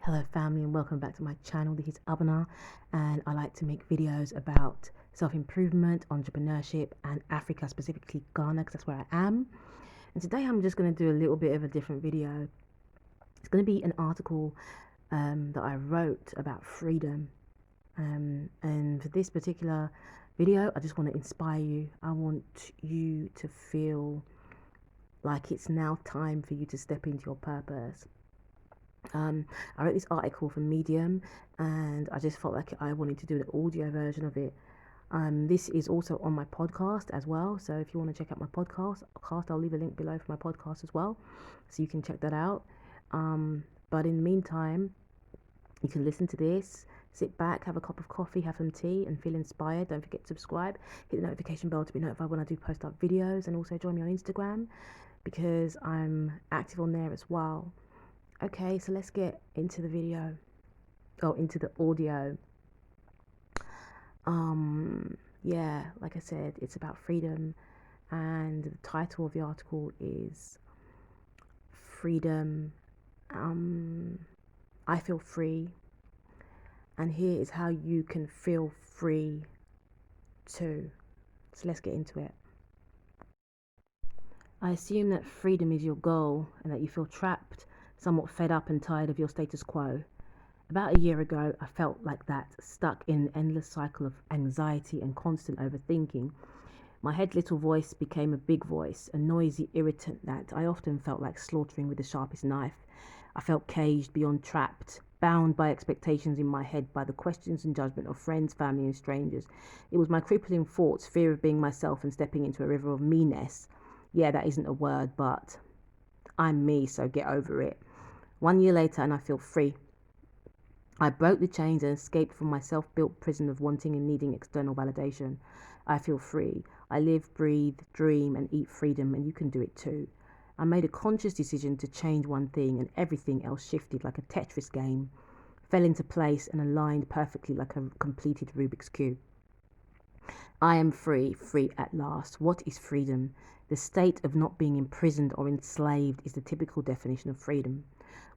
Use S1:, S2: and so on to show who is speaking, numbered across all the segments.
S1: Hello family and welcome back to my channel. This is Abana and I like to make videos about self-improvement, entrepreneurship and Africa, specifically Ghana because that's where I am. And today I'm just going to do a little bit of a different video. It's going to be an article that I wrote about freedom. And for this particular video, I just want to inspire you. I want you to feel like it's now time for you to step into your purpose. I wrote this article for Medium and I just felt like I wanted to do an audio version of it. This is also on my podcast as well. So if you want to check out my podcast, I'll leave a link below for my podcast as well. So you can check that out. But in the meantime, you can listen to this, sit back, have a cup of coffee, have some tea and feel inspired. Don't forget to subscribe, hit the notification bell to be notified when I do post up videos, and also join me on Instagram because I'm active on there as well. Okay, so let's get into the video, or into the audio. Yeah, like I said, it's about freedom, and the title of the article is Freedom. I feel free, and here is how you can feel free too. So let's get into it. I assume that freedom is your goal and that you feel trapped, somewhat fed up and tired of your status quo. About a year ago, I felt like that, stuck in an endless cycle of anxiety and constant overthinking. My head little voice became a big voice, a noisy irritant that I often felt like slaughtering with the sharpest knife. I felt caged, beyond trapped, bound by expectations in my head, by the questions and judgment of friends, family, and strangers. It was my crippling thoughts, fear of being myself and stepping into a river of me-ness. Yeah, that isn't a word, but I'm me, so get over it. 1 year later, and I feel free. I broke the chains and escaped from my self-built prison of wanting and needing external validation. I feel free. I live, breathe, dream, and eat freedom, and you can do it too. I made a conscious decision to change one thing, and everything else shifted like a Tetris game, fell into place and aligned perfectly like a completed Rubik's Cube. I am free, free at last. What is freedom? The state of not being imprisoned or enslaved is the typical definition of freedom.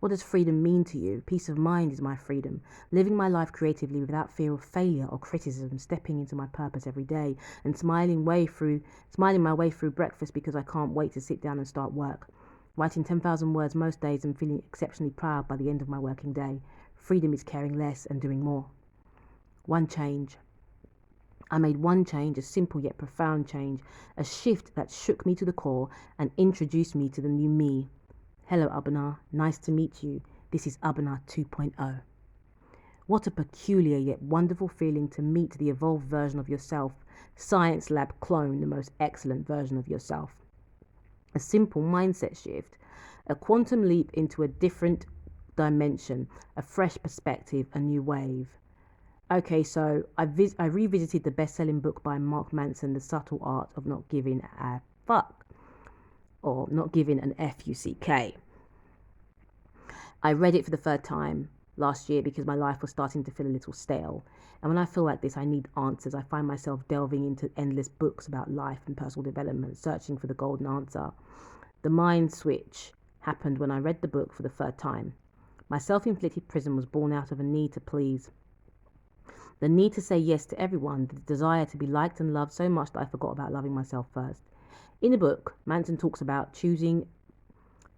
S1: What does freedom mean to you? Peace of mind is my freedom. Living my life creatively without fear of failure or criticism, stepping into my purpose every day and smiling my way through breakfast because I can't wait to sit down and start work. Writing 10,000 words most days and feeling exceptionally proud by the end of my working day. Freedom is caring less and doing more. One change. I made one change, a simple yet profound change, a shift that shook me to the core and introduced me to the new me. Hello Abana, nice to meet you. This is Abana 2.0. What a peculiar yet wonderful feeling to meet the evolved version of yourself, Science Lab clone, the most excellent version of yourself. A simple mindset shift, a quantum leap into a different dimension, a fresh perspective, a new wave. Okay, so I revisited the best-selling book by Mark Manson, The Subtle Art of Not Giving a Fuck, or Not Giving an F-U-C-K. I read it for the third time last year because my life was starting to feel a little stale. And when I feel like this, I need answers. I find myself delving into endless books about life and personal development, searching for the golden answer. The mind switch happened when I read the book for the third time. My self-inflicted prison was born out of a need to please. The need to say yes to everyone, the desire to be liked and loved so much that I forgot about loving myself first. In the book, Manson talks about choosing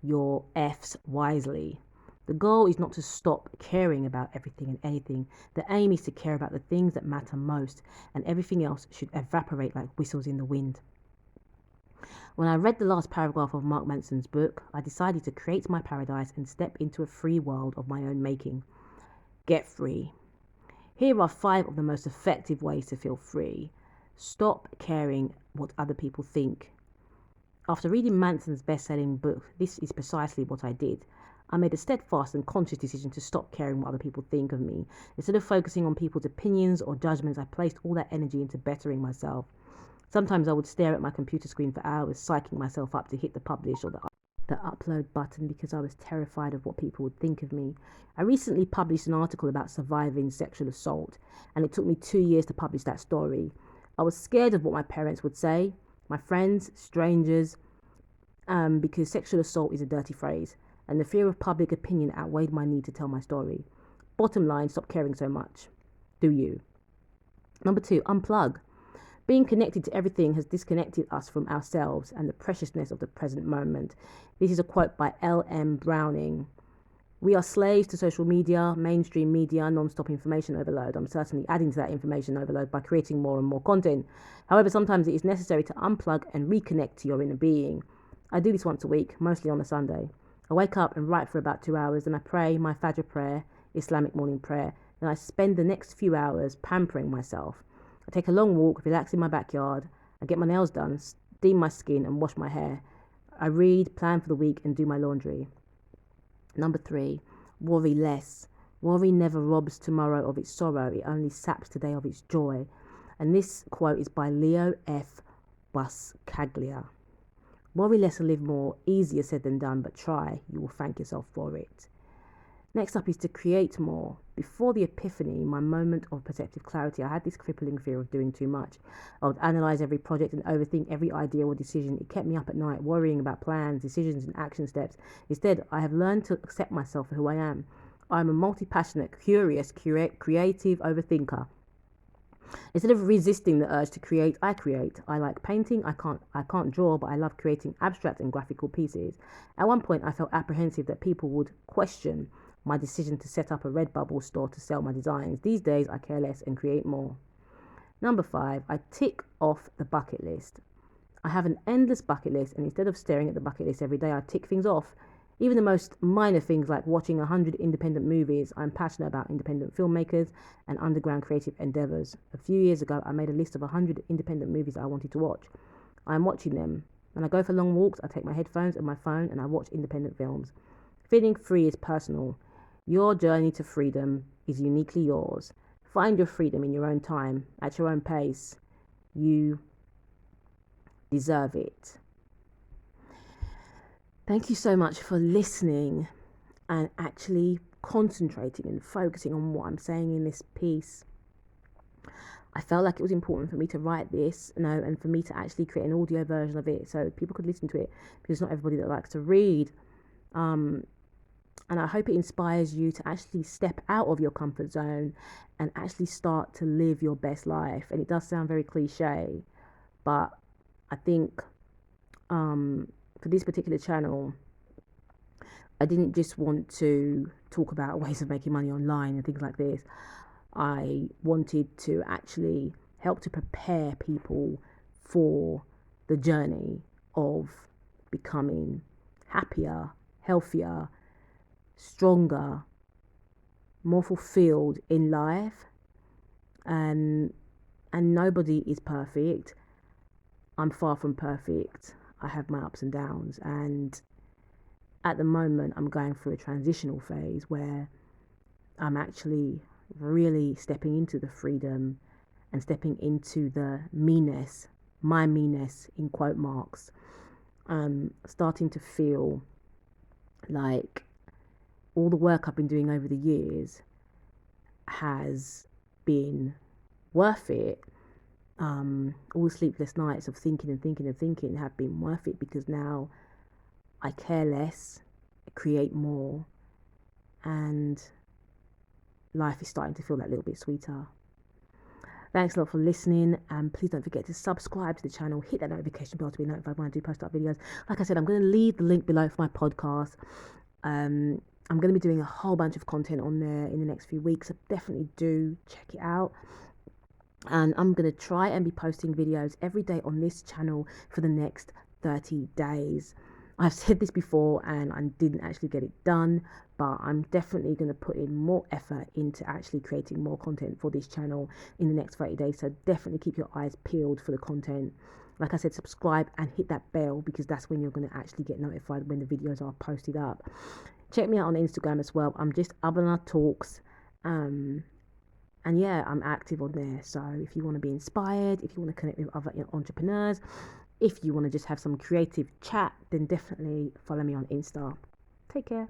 S1: your F's wisely. The goal is not to stop caring about everything and anything. The aim is to care about the things that matter most, and everything else should evaporate like whistles in the wind. When I read the last paragraph of Mark Manson's book, I decided to create my paradise and step into a free world of my own making. Get free. Here are 5 of the most effective ways to feel free. Stop caring what other people think. After reading Manson's best-selling book, this is precisely what I did. I made a steadfast and conscious decision to stop caring what other people think of me. Instead of focusing on people's opinions or judgments, I placed all that energy into bettering myself. Sometimes I would stare at my computer screen for hours, psyching myself up to hit the publish or the upload button because I was terrified of what people would think of me. I recently published an article about surviving sexual assault, and it took me 2 years to publish that story. I was scared of what my parents would say, my friends, strangers, because sexual assault is a dirty phrase. and the fear of public opinion outweighed my need to tell my story. Bottom line, stop caring so much. Do you? Number 2, unplug. Being connected to everything has disconnected us from ourselves and the preciousness of the present moment. This is a quote by L.M. Browning. We are slaves to social media, mainstream media, non-stop information overload. I'm certainly adding to that information overload by creating more and more content. However, sometimes it is necessary to unplug and reconnect to your inner being. I do this once a week, mostly on a Sunday. I wake up and write for about 2 hours, and I pray my Fajr prayer, Islamic morning prayer. Then I spend the next few hours pampering myself. I take a long walk, relax in my backyard. I get my nails done, steam my skin, and wash my hair. I read, plan for the week, and do my laundry. Number 3, worry less. Worry never robs tomorrow of its sorrow. It only saps today of its joy. And this quote is by Leo F. Buscaglia. Worry less and live more. Easier said than done, but try. You will thank yourself for it. Next up is to create more. Before the epiphany, my moment of perceptive clarity, I had this crippling fear of doing too much. I would analyze every project and overthink every idea or decision. It kept me up at night, worrying about plans, decisions, and action steps. Instead, I have learned to accept myself for who I am. I am a multi-passionate, curious, creative overthinker. Instead of resisting the urge to create, I create. I like painting. I can't draw, but I love creating abstract and graphical pieces. At one point, I felt apprehensive that people would question my decision to set up a Redbubble store to sell my designs. These days, I care less and create more. Number 5, I tick off the bucket list. I have an endless bucket list, and instead of staring at the bucket list every day, I tick things off. Even the most minor things like watching 100 independent movies. I'm passionate about independent filmmakers and underground creative endeavors. A few years ago, I made a list of 100 independent movies I wanted to watch. I'm watching them. When I go for long walks, I take my headphones and my phone and I watch independent films. Feeling free is personal. Your journey to freedom is uniquely yours. Find your freedom in your own time, at your own pace. You deserve it. Thank you so much for listening and actually concentrating and focusing on what I'm saying in this piece. I felt like it was important for me to write this, and for me to actually create an audio version of it so people could listen to it, because it's not everybody that likes to read. And I hope it inspires you to actually step out of your comfort zone and actually start to live your best life. And it does sound very cliche, but I think for this particular channel, I didn't just want to talk about ways of making money online and things like this. I wanted to actually help to prepare people for the journey of becoming happier, healthier, stronger, more fulfilled in life. And nobody is perfect. I'm far from perfect. I have my ups and downs, and at the moment I'm going through a transitional phase where I'm actually really stepping into the freedom and stepping into the meanness, my meanness in quote marks. Starting to feel like all the work I've been doing over the years has been worth it. All the sleepless nights of thinking have been worth it, because now I care less, create more, and life is starting to feel that little bit sweeter. Thanks a lot for listening, and please don't forget to subscribe to the channel, hit that notification bell to be notified when I do post up videos. Like I said, I'm going to leave the link below for my podcast. I'm going to be doing a whole bunch of content on there in the next few weeks, so definitely do check it out. And I'm going to try and be posting videos every day on this channel for the next 30 days. I've said this before and I didn't actually get it done, but I'm definitely going to put in more effort into actually creating more content for this channel in the next 30 days. So definitely keep your eyes peeled for the content. Like I said, subscribe and hit that bell, because that's when you're going to actually get notified when the videos are posted up. Check me out on Instagram as well. I'm just Abana Talks. And yeah, I'm active on there. So if you want to be inspired, if you want to connect with other entrepreneurs, if you want to just have some creative chat, then definitely follow me on Insta. Take care.